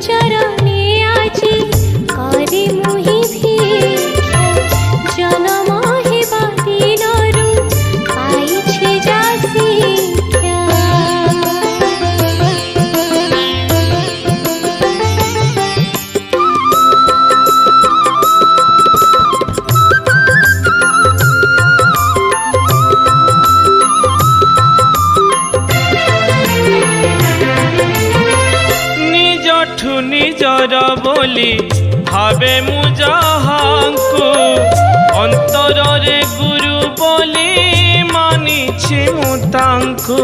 चरणे आजी करी मुहि भिक्षा जन्म हेबा दिनरु पाइछि जा शिक्षा। निजर बोली भावे मु जहांकु अंतर रे गुरु बोली मानिछि मु तांकु।